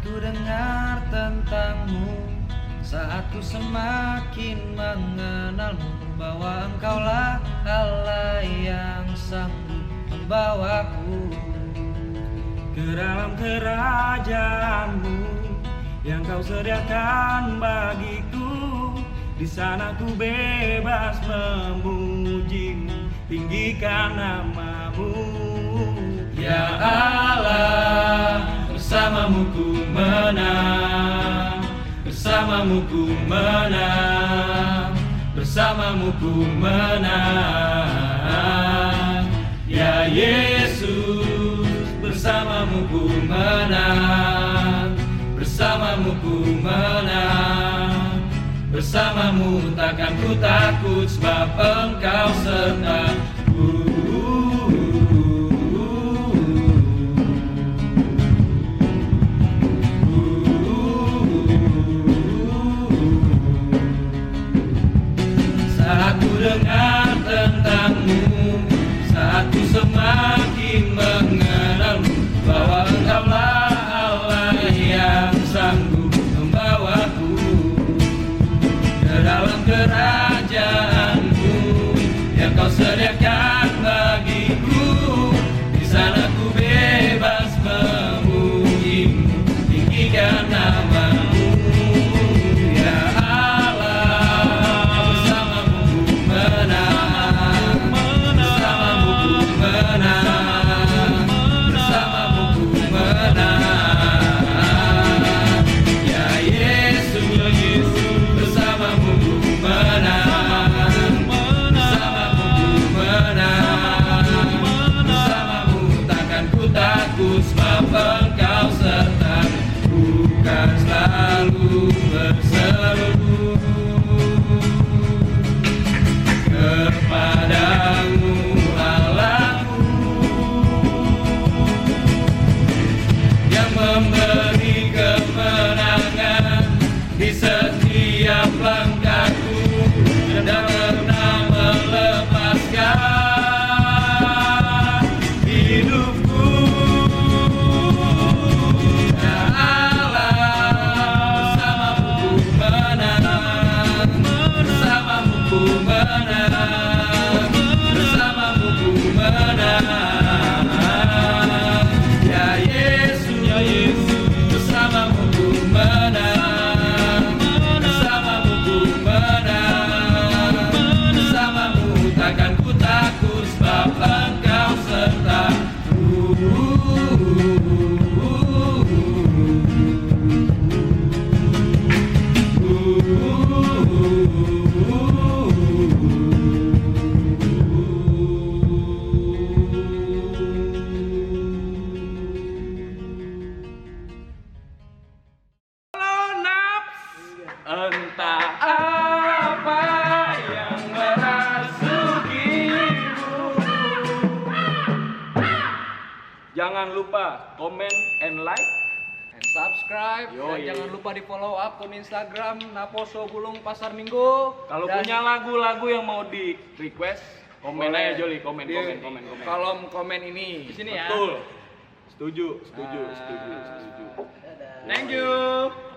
ku dengar tentangmu, saat ku semakin mengenalmu, bahwa engkaulah Allah yang sanggup membawaku ke dalam kerajaanmu yang kau sediakan bagiku. Di sana ku bebas memujimu, tinggikan namamu. Ya Allah, bersamamu ku menang, bersamamu ku menang, bersamamu ku menang. Ya Yesus, bersamamu ku menang, bersamamu ku menang, bersamamu takkan ku takut, sebab engkau sertaku. Saat ku dengar tentangmu, saat ku semakin mengenalmu, bahwa engkaulah Allah yang sanggup membawaku ke dalam kerajaanmu yang kau sediakan bagiku. Di sana ku bebas memujimu, tinggikan namamu. Ya Allah, bersamamu ku menang, bersamamu ku menang, bersamamu ku menang. Ya Yesus, bersamamu ku menang, bersamamu ku menang, bersamamu takkan ku takut, sebab engkau sertaku, kan selalu berseru kepadamu Allahku yang memberi kemenangan di setiap langkahku dan pernah melepaskan hidupku. Ya Allah, bersamamu ku menang, bersamamu ku menang, bersamamu ku menang. Ya Yesus, bersamamu ku menang, bersamamu ku menang, bersamamu takkan ku takut, sebab engkau sertaku. Halo Naps, entah apa yang merasukimu. Jangan lupa comment and like And subscribe Yoi. dan jangan lupa di follow akun Instagram Naposo Gulung Pasar Minggu. kalau Dan punya lagu-lagu yang mau di request, komen boleh aja Joli, komen. di kolom komen ini di sini ya. Betul. Setuju. Ah. Setuju. Thank you.